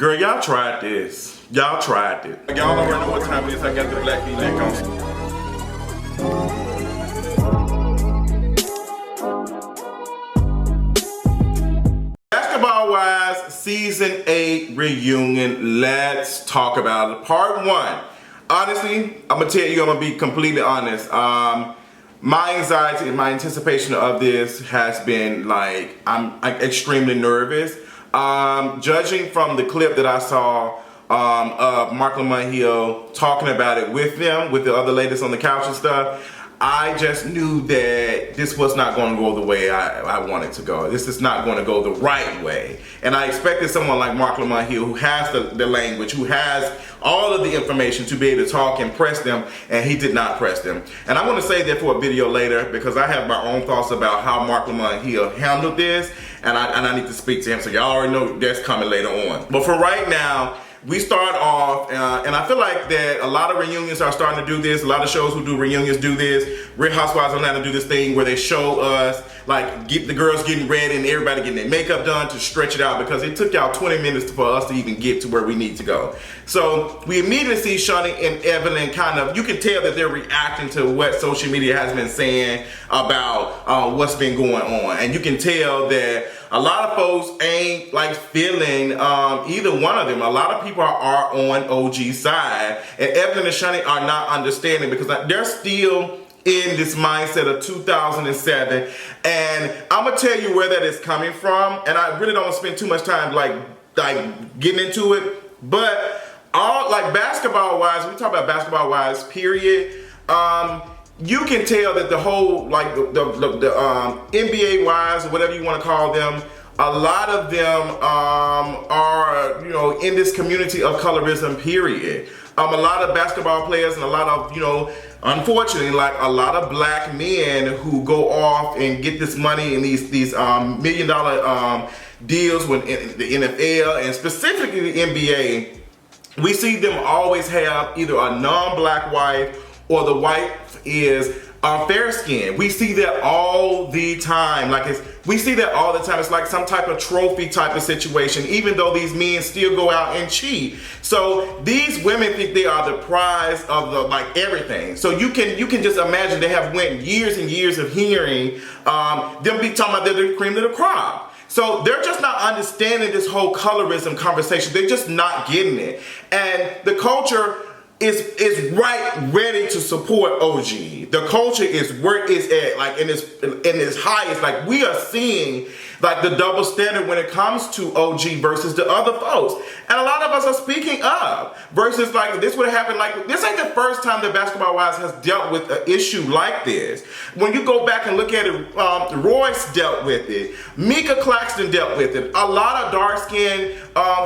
Girl, y'all tried this. Y'all tried it. Y'all already know what time it is. I got the black V-neck on. Basketball Wives Season 8 reunion. Let's talk about it. Part 1. Honestly, I'm gonna tell you, I'm gonna be completely honest. My anxiety and my anticipation of this has been like, I'm extremely nervous. Judging from the clip that I saw of Marc Lamont Hill talking about it with them, with the other ladies on the couch and stuff, I just knew that this was not going to go the way I wanted to go. This is not going to go the right way. And I expected someone like Marc Lamont Hill, who has the language, who has all of the information to be able to talk and press them, and he did not press them. And I'm going to say that for a video later because I have my own thoughts about how Marc Lamont Hill handled this, and I need to speak to him, so y'all already know that's coming later on. But for right now, we start off, and I feel like that a lot of reunions are starting to do this. A lot of shows who do reunions do this. Real Housewives of Atlanta do this thing where they show us, like, get the girls getting ready and everybody getting their makeup done to stretch it out because it took y'all 20 minutes for us to even get to where we need to go. So we immediately see Shaunie and Evelyn kind of, you can tell that they're reacting to what social media has been saying about what's been going on. And you can tell that a lot of folks ain't like feeling either one of them. A lot of people are on OG's side, and Evelyn and Shaunie are not understanding because they're still in this mindset of 2007. And I'm gonna tell you where that is coming from, and I really don't spend too much time like getting into it. But all like Basketball Wives, we talk about Basketball Wives, period. You can tell that the whole, like the NBA wives, or whatever you want to call them, a lot of them are, you know, in this community of colorism, period. A lot of basketball players and a lot of, you know, unfortunately, like a lot of black men who go off and get this money in these $1 million deals with the NFL and specifically the NBA, we see them always have either a non-black wife or the wife is fair skin. We see that all the time. We see that all the time. It's like some type of trophy type of situation, even though these men still go out and cheat. So these women think they are the prize of the everything. So you can just imagine they have went years and years of hearing them be talking about they're the cream of the crop. So they're just not understanding this whole colorism conversation. They're just not getting it. And the culture is ready to support OG. The culture is where it's at, like in its highest. Like we are seeing like the double standard when it comes to OG versus the other folks. And a lot of us are speaking up versus like this would happen. Like this ain't the first time that Basketball Wives has dealt with an issue like this. When you go back and look at it, Royce dealt with it. Mika Claxton dealt with it. A lot of dark-skinned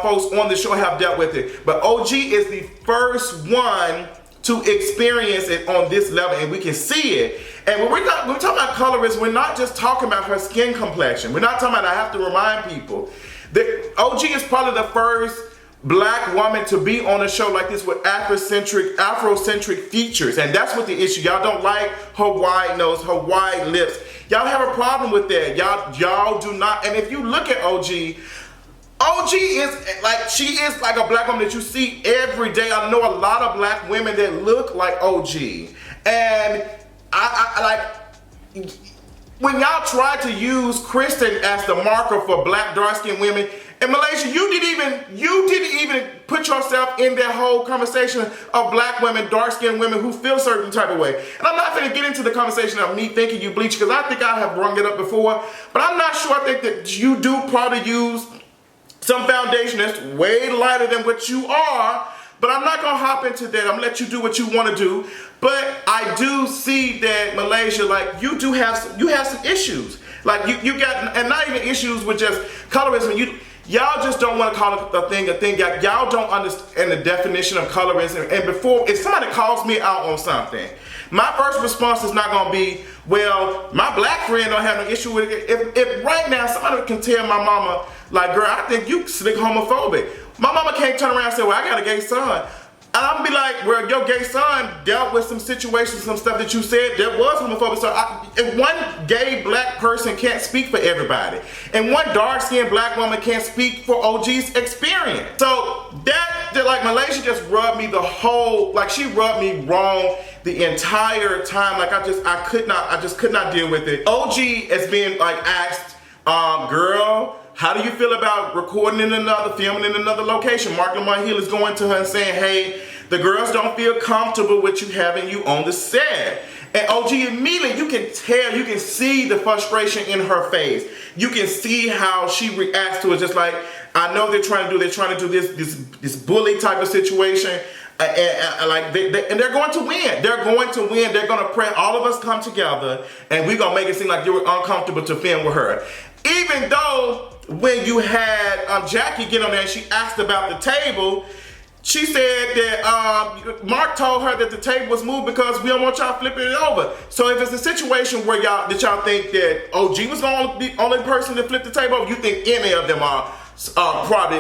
folks on the show have dealt with it. But OG is the first one to experience it on this level, and we can see it. And when we're talking about colorism, we're not just talking about her skin complexion. We're not talking about, I have to remind people, that OG is probably the first black woman to be on a show like this with Afrocentric features. And that's what the issue. Y'all don't like her wide nose, her wide lips. Y'all have a problem with that. Y'all do not. And if you look at OG is like, she is like a black woman that you see every day. I know a lot of black women that look like OG. And I like, when y'all try to use Kristen as the marker for black dark-skinned women, in Malaysia, you didn't even put yourself in that whole conversation of black women, dark-skinned women who feel a certain type of way. And I'm not going to get into the conversation of me thinking you bleach, because I think I have brought it up before, but I'm not sure. I think that you do probably use some foundation that's way lighter than what you are, but I'm not gonna hop into that. I'm gonna let you do what you wanna do. But I do see that Malaysia, like you have some issues. Like you got, and not even issues with just colorism. Y'all just don't want to call it a thing. Y'all don't understand the definition of colorism. And before, if somebody calls me out on something, my first response is not going to be, well, my black friend don't have no issue with it. If right now somebody can tell my mama, like, girl, I think you slick homophobic. My mama can't turn around and say, well, I got a gay son. And I'm gonna be like, well, your gay son dealt with some situations, some stuff that you said that was homophobic. So if one gay black person can't speak for everybody, and one dark-skinned black woman can't speak for OG's experience. So that like Malaysia just rubbed me she rubbed me wrong the entire time. Like I just could not deal with it. OG has been like asked, girl, how do you feel about recording filming in another location? Marc Lamont Hill is going to her and saying, hey, the girls don't feel comfortable with you having you on the set. And OG immediately, you can tell, you can see the frustration in her face. You can see how she reacts to it. Just like, I know they're trying to do this bully type of situation. And they're going to win. They're going to win. They're going to pray. All of us come together and we're going to make it seem like you were uncomfortable to film with her. Even though when you had Jackie get on there and she asked about the table, she said that Marc told her that the table was moved because we don't want y'all flipping it over. So if it's a situation where y'all think that OG was going to be the only person to flip the table over, you think any of them are probably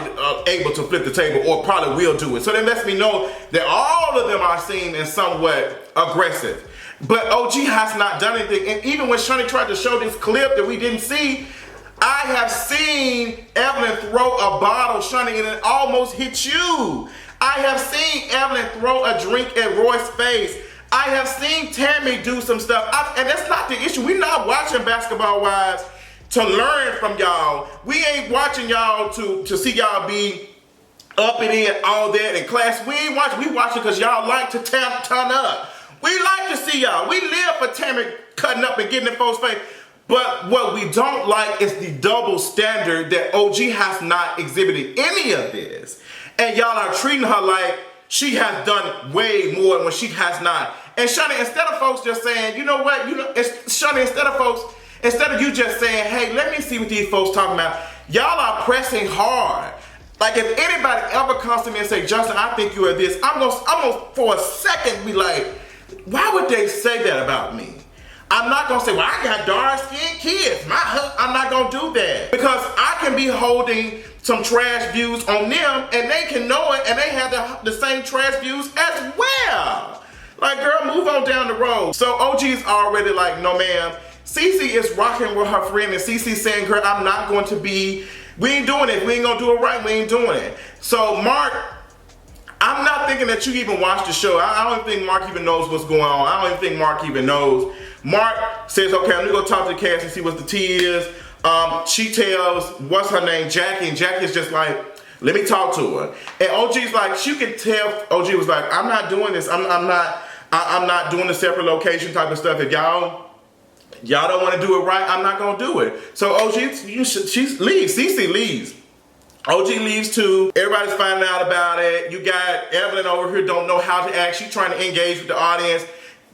able to flip the table or probably will do it. So that lets me know that all of them are seen as somewhat aggressive. But OG has not done anything. And even when Shaunie tried to show this clip that we didn't see, I have seen Evelyn throw a bottle, Shaunie, and it almost hit you. I have seen Evelyn throw a drink at Roy's face. I have seen Tammy do some stuff. And that's not the issue. We're not watching Basketball Wives to learn from y'all. We ain't watching y'all to see y'all be up and in all that in class. We ain't watching. We watching because y'all like to turn up. We like to see y'all. We live for Tammy cutting up and getting in folks' face. But what we don't like is the double standard that OG has not exhibited any of this. And y'all are treating her like she has done way more when she has not. And Shaunie, instead of folks just saying, you know what, Shaunie, instead of you just saying, hey, let me see what these folks talking about, y'all are pressing hard. Like if anybody ever comes to me and say, Justin, I think you are this, I'm gonna for a second be like, why would they say that about me? I'm not gonna say, well, I got dark-skinned kids. I'm not gonna do that. Because I can be holding some trash views on them and they can know it and they have the same trash views as well. Like, girl, move on down the road. So OG's already like, no ma'am. Cece is rocking with her friend and Cece saying, girl, I'm not going to be, we ain't doing it. We ain't gonna do it right, we ain't doing it. So Marc, I'm not thinking that you even watched the show. I don't think Marc even knows what's going on. I don't even think Marc even knows. Marc says, okay, I'm gonna go talk to the cast and see what the tea is. She tells, what's her name, Jackie, and Jackie's just like, let me talk to her. And OG's like, you can tell, OG was like, I'm not doing this. I'm not doing the separate location type of stuff. If y'all don't want to do it right, I'm not gonna do it. So OG, she leaves, Cece leaves. OG leaves too. Everybody's finding out about it. You got Evelyn over here don't know how to act. She's trying to engage with the audience.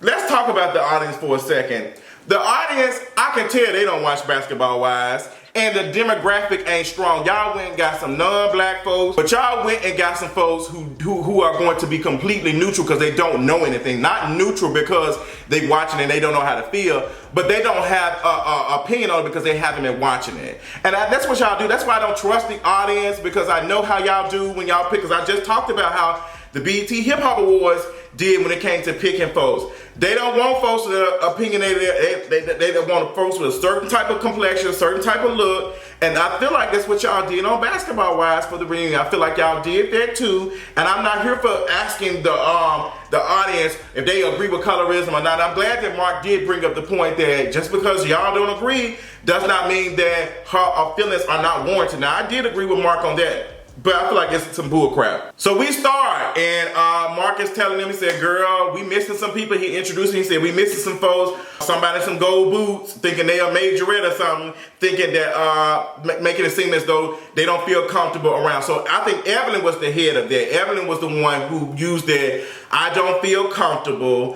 Let's talk about the audience for a second. The audience, I can tell they don't watch Basketball Wives, and the demographic ain't strong. Y'all went and got some non-black folks, but y'all went and got some folks who are going to be completely neutral because they don't know anything. Not neutral because they watching and they don't know how to feel, but they don't have an opinion on it because they haven't been watching it. And that's what y'all do. That's why I don't trust the audience, because I know how y'all do when y'all pick, because I just talked about how the BET Hip Hop Awards did when it came to picking folks. They don't want folks that are opinionated. They want folks with a certain type of complexion, a certain type of look. And I feel like that's what y'all did on Basketball Wives for the reunion. I feel like y'all did that too. And I'm not here for asking the audience if they agree with colorism or not. I'm glad that Marc did bring up the point that just because y'all don't agree does not mean that her feelings are not warranted. Now, I did agree with Marc on that, but I feel like it's some bull crap. So we start, and Marc is telling them, he said, girl, we missing some people. He introduced me, he said, we missing some folks. Somebody some gold boots, thinking they are majorette or something, thinking that, making it seem as though they don't feel comfortable around. So I think Evelyn was the head of that. Evelyn was the one who used that, I don't feel comfortable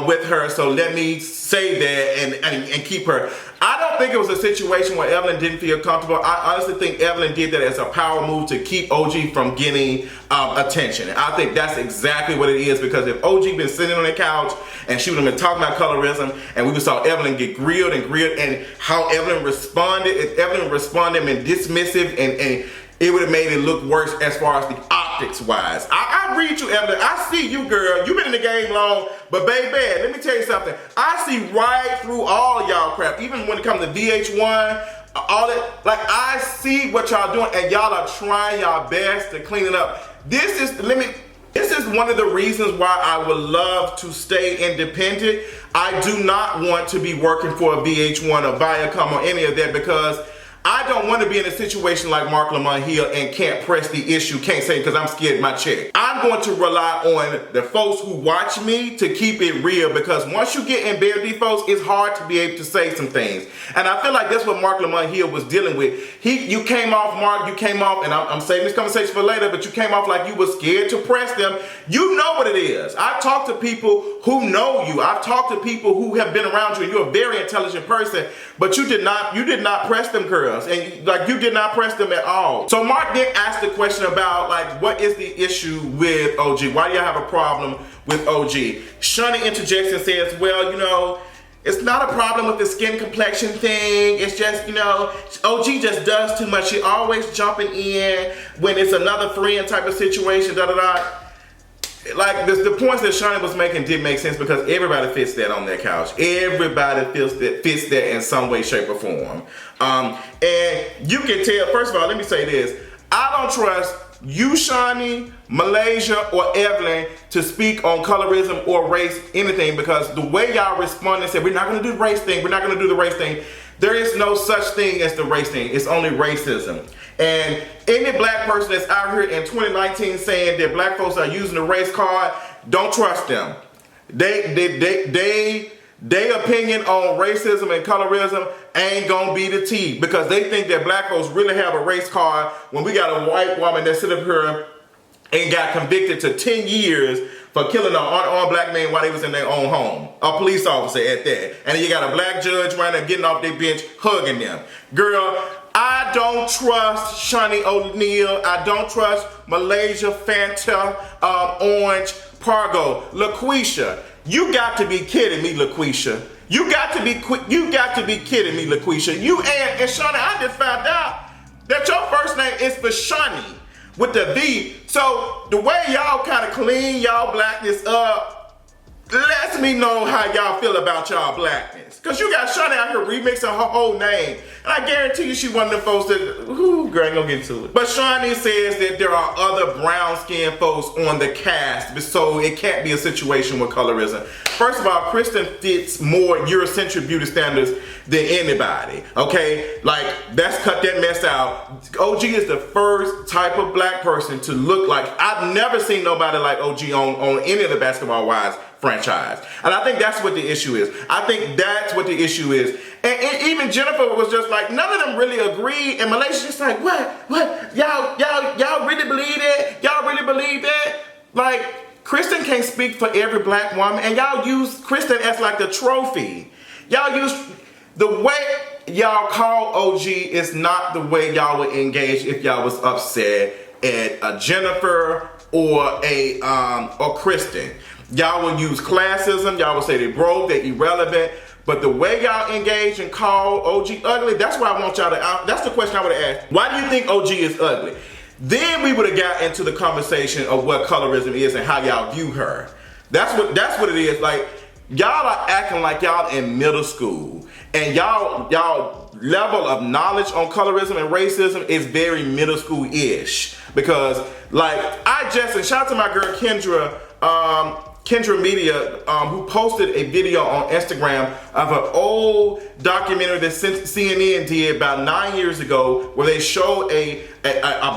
with her, so let me say that and keep her. I don't think it was a situation where Evelyn didn't feel comfortable. I honestly think Evelyn did that as a power move to keep OG from getting attention. I think that's exactly what it is, because if OG been sitting on the couch and she would have been talking about colorism and we saw Evelyn get grilled and how Evelyn responded, if Evelyn responded and dismissive and it would have made it look worse as far as the optics wise. I read you, Evelyn. I see you, girl. You've been in the game long, but baby, let me tell you something. I see right through all y'all crap. Even when it comes to VH1, all that. Like, I see what y'all doing, and y'all are trying y'all best to clean it up. This is one of the reasons why I would love to stay independent. I do not want to be working for a VH1 or Viacom or any of that, because I don't want to be in a situation like Marc Lamont Hill and can't press the issue, can't say because I'm scared of my check. I'm going to rely on the folks who watch me to keep it real, because once you get in bare folks, it's hard to be able to say some things. And I feel like that's what Marc Lamont Hill was dealing with. You came off, Mark, and I'm saving this conversation for later, but you came off like you were scared to press them. You know what it is. I've talked to people who know you. I've talked to people who have been around you, and you're a very intelligent person, but you did not press them, girls. And like, you did not press them at all. So Mark did ask the question about, like, what is the issue with OG? Why do you have a problem with OG? Shaunie interjects and says, well, you know, it's not a problem with the skin complexion thing. It's just, you know, OG just does too much. She always jumping in when it's another friend type of situation, da-da-da. Like, the points that Shaunie was making did make sense, because everybody fits that on their couch. Everybody fits that in some way, shape, or form. And you can tell, first of all, let me say this. I don't trust you, Shaunie, Malaysia, or Evelyn to speak on colorism or race, anything, because the way y'all respond and said, we're not going to do the race thing, we're not going to do the race thing. There is no such thing as the race thing. It's only racism. And any black person that's out here in 2019 saying that black folks are using the race card, don't trust them. Their opinion on racism and colorism ain't gonna be the tea, because they think that black folks really have a race card when we got a white woman that sit up here and got convicted to 10 years for killing an unarmed black man while they was in their own home. A police officer at that. And then you got a black judge right there getting off their bench, hugging them. Girl, I don't trust Shaquille O'Neal. I don't trust Malaysia, Fanta, Orange, Pargo. LaQuisha, you got to be kidding me, LaQuisha. You got to be kidding me, LaQuisha. You and Shaunie, I just found out that your first name is for Shaunie with the V. So the way y'all kind of clean y'all blackness up lets me know how y'all feel about y'all blackness. Cause you got Shaunie out here remixing her whole name. And I guarantee you she one of them folks that, girl, ain't gonna get to it. But Shaunie says that there are other brown skinned folks on the cast, so it can't be a situation with colorism. First of all, Kristen fits more Eurocentric beauty standards than anybody, okay? Like, let's cut that mess out. OG is the first type of black person to look like, I've never seen nobody like OG on any of the Basketball Wives franchise. And I think that's what the issue is. I think that's what the issue is. And even Jennifer was just like, none of them really agreed. And Malaysia's just like, what? Y'all really believe that? Y'all really believe that? Like, Kristen can't speak for every black woman. And y'all use Kristen as like the trophy. Y'all use, the way y'all call OG is not the way y'all would engage if y'all was upset at a Jennifer or or Kristen. Y'all will use classism, y'all will say they broke, they're irrelevant, but the way y'all engage and call OG ugly, that's why I want y'all to, that's the question I would have asked. Why do you think OG is ugly? Then we would have got into the conversation of what colorism is and how y'all view her. That's what it is. Like, y'all are acting like y'all in middle school, and y'all level of knowledge on colorism and racism is very middle school-ish. Because, like, and shout out to my girl Kendra Media, who posted a video on Instagram of an old documentary that CNN did about 9 years ago, where they showed a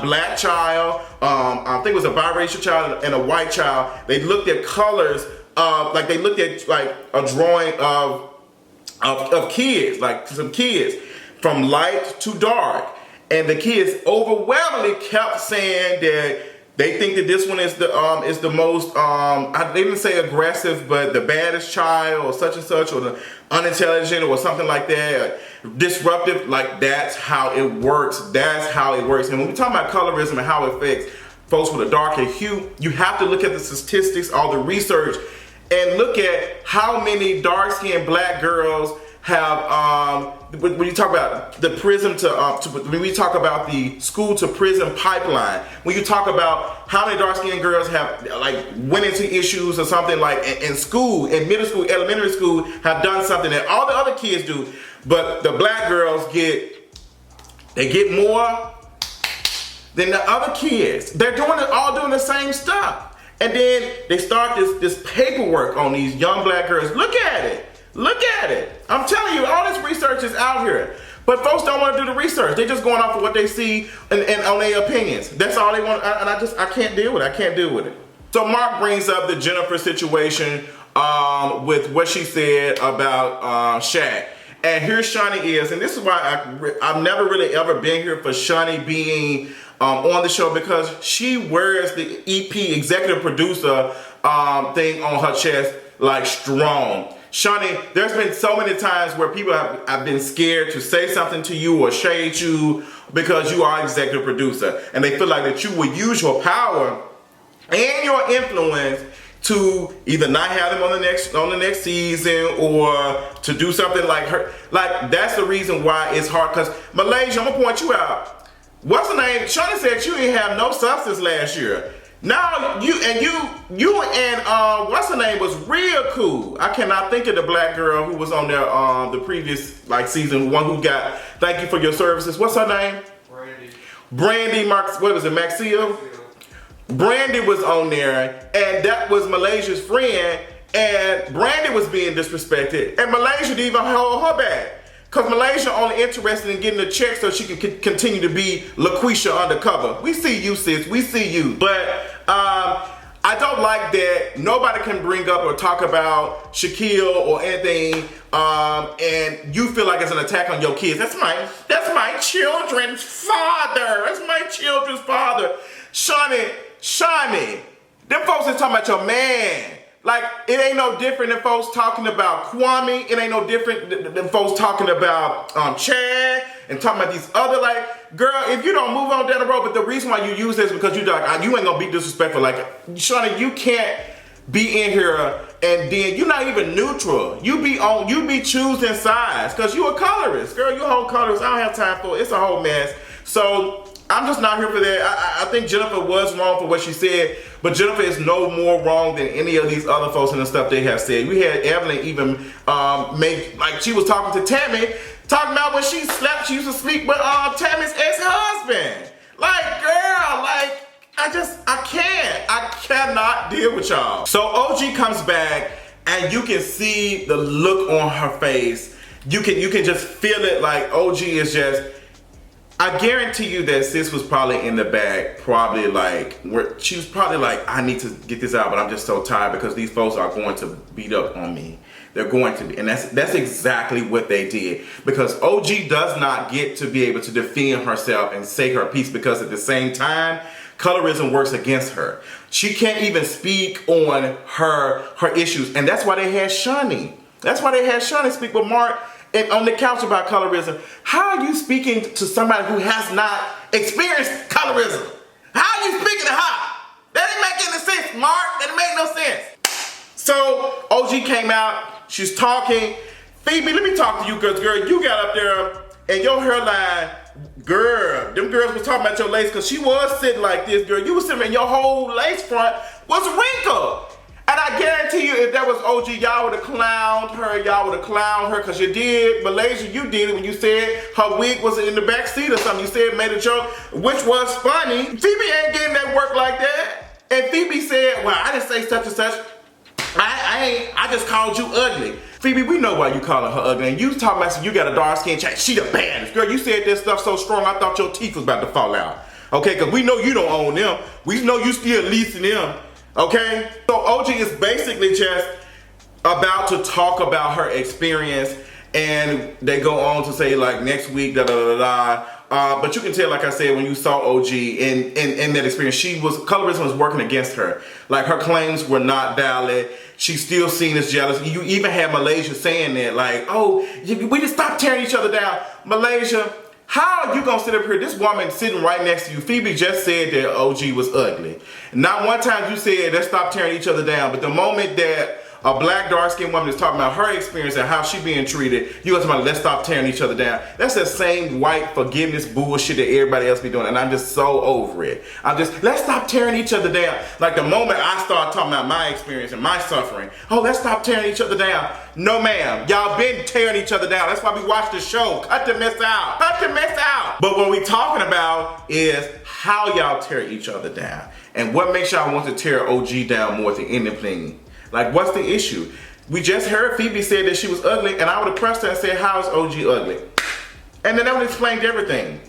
black child, I think it was a biracial child and a white child. They looked at colors, like they looked at like a drawing of kids, like some kids, from light to dark, and the kids overwhelmingly kept saying that they think that this one is the most, they didn't say aggressive, but the baddest child, or such and such, or the unintelligent, or something like that, disruptive. Like, that's how it works. That's how it works. And when we talk about colorism and how it affects folks with a darker hue, you have to look at the statistics, all the research, and look at how many dark-skinned black girls have when you talk about the prison when we talk about the school to prison pipeline, when you talk about how many dark-skinned girls have like went into issues or something like in school, in middle school, elementary school, have done something that all the other kids do, but the black girls get more than the other kids. They're all doing the same stuff. And then they start this paperwork on these young black girls. Look at it. Look at it. I'm telling you, all this research is out here. But folks don't want to do the research. They're just going off of what they see and on their opinions. That's all they want. And I can't deal with it. I can't deal with it. So Marc brings up the Jennifer situation with what she said about Shaq. And here Shaunie is, and this is why I've never really ever been here for Shaunie being on the show, because she wears the EP executive producer thing on her chest like strong. Shaunie, there's been so many times where people have been scared to say something to you or shade you because you are executive producer, and they feel like that you will use your power and your influence to either not have them on the next season or to do something like her. Like, that's the reason why it's hard. Because Malaysia, I'm gonna point you out. What's her name? Shaunie said you didn't have no substance last year. Now you and what's her name was real cool. I cannot think of the black girl who was on there the previous like season one who got thank you for your services. What's her name? Brandy. Mark. What was it? Maxia. Brandy was on there, and that was Malaysia's friend, and Brandy was being disrespected, and Malaysia didn't even hold her back. Because Malaysia only interested in getting a check so she can continue to be LaQuisha undercover. We see you, sis. We see you. But I don't like that nobody can bring up or talk about Shaquille or anything, and you feel like it's an attack on your kids. That's my children's father. That's my children's father. Shaunie, them folks is talking about your man. Like, it ain't no different than folks talking about Kwame. It ain't no different than folks talking about Chad and talking about these other, like, girl, if you don't move on down the road, but the reason why you use this is because you like, you ain't gonna be disrespectful. Like, Shaunie, you can't be in here and then you're not even neutral. You be choosing sides because you a colorist. Girl, you a whole colorist. I don't have time for it. It's a whole mess. So I'm just not here for that. I think Jennifer was wrong for what she said, but Jennifer is no more wrong than any of these other folks and the stuff they have said. We had Evelyn even like she was talking to Tammy, talking about when she slept, she used to sleep with Tammy's ex-husband. Like, girl, like, I cannot deal with y'all. So OG comes back and you can see the look on her face. You can just feel it, like OG is just, I guarantee you that sis was probably in the bag, probably like, where she was probably like, I need to get this out, but I'm just so tired because these folks are going to beat up on me. They're going to be, and that's exactly what they did. Because OG does not get to be able to defend herself and say her piece, because at the same time, colorism works against her. She can't even speak on her issues, and that's why they had Shaunie. That's why they had Shaunie speak with Marc and on the couch about colorism. How are you speaking to somebody who has not experienced colorism? How are you speaking to her? That didn't make any sense, Marc. That didn't make no sense. So OG came out. She's talking. Feby, let me talk to you, because girl, you got up there and your hairline, girl, them girls was talking about your lace, because she was sitting like this, girl. You was sitting and your whole lace front was wrinkled. And I guarantee you, if that was OG, y'all would have clowned her, because you did. Malaysia, you did it when you said her wig was in the back seat or something. You said, made a joke, which was funny. Feby ain't getting that work like that. And Feby said, well, I didn't say such and such. I just called you ugly. Feby, we know why you calling her ugly. And you talking about you got a dark skin chick. She the baddest. Girl, you said this stuff so strong, I thought your teeth was about to fall out. Okay, because we know you don't own them. We know you still leasing them. Okay? So OG is basically just about to talk about her experience, and they go on to say like next week, da da da da. But you can tell, like I said, when you saw OG in that experience, colorism was working against her. Like, her claims were not valid. She's still seen as jealous. You even had Malaysia saying that, like, oh, we just stop tearing each other down. Malaysia, how are you gonna sit up here? This woman sitting right next to you. Feby just said that OG was ugly. Not one time you said, let's stop tearing each other down. But the moment that a black dark-skinned woman is talking about her experience and how she being treated, you guys about let's stop tearing each other down. That's the same white forgiveness bullshit that everybody else be doing, and I'm just so over it. Let's stop tearing each other down. Like the moment I start talking about my experience and my suffering, oh, let's stop tearing each other down. No, ma'am. Y'all been tearing each other down. That's why we watch the show. Cut the mess out. Cut the mess out. But what we talking about is how y'all tear each other down. And what makes y'all want to tear OG down more than anything? Like, what's the issue? We just heard Feby said that she was ugly, and I would have pressed her and said, how is OG ugly? And then that would explain everything.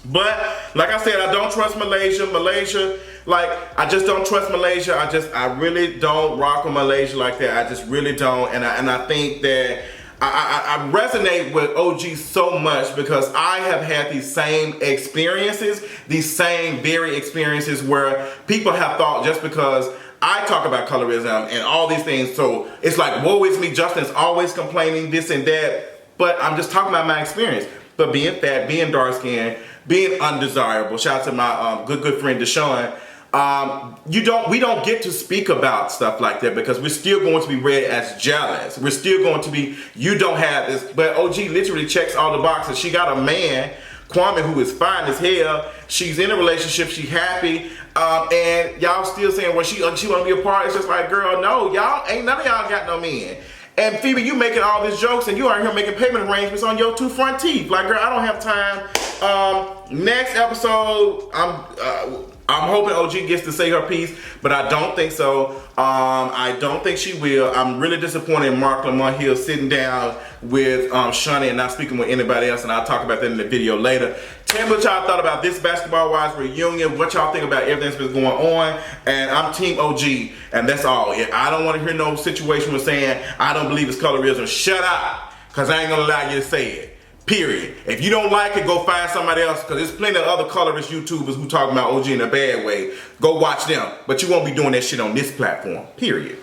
But, like I said, I don't trust Malaysia. Like, I just don't trust Malaysia. I really don't rock with Malaysia like that. I just really don't. And I think that I resonate with OG so much because I have had these same experiences, these same very experiences where people have thought just because I talk about colorism and all these things, so it's like, woe is me, Justin's always complaining this and that, but I'm just talking about my experience. But being fat, being dark skinned, being undesirable, shout out to my good friend Shaunie, we don't get to speak about stuff like that because we're still going to be read as jealous. We're still going to be, you don't have this. But OG literally checks all the boxes. She got a man, Kwame, who is fine as hell. She's in a relationship. She's happy. And y'all still saying, well, she want to be a part. It's just like, girl, no, y'all ain't none of y'all got no men. And Feby, you making all these jokes and you are here making payment arrangements on your 2 front teeth. Like, girl, I don't have time. Next episode, I'm hoping OG gets to say her piece, but I don't think so. I don't think she will. I'm really disappointed in Marc Lamont Hill sitting down with Shaunie and not speaking with anybody else, and I'll talk about that in the video later. Tell me what y'all thought about this Basketball Wives reunion, what y'all think about everything that's been going on, and I'm Team OG, and that's all. I don't want to hear no situation with saying, I don't believe it's colorism. Shut up, because I ain't going to allow you to say it. Period. If you don't like it, go find somebody else, because there's plenty of other colorist YouTubers who talk about OG in a bad way. Go watch them. But you won't be doing that shit on this platform. Period.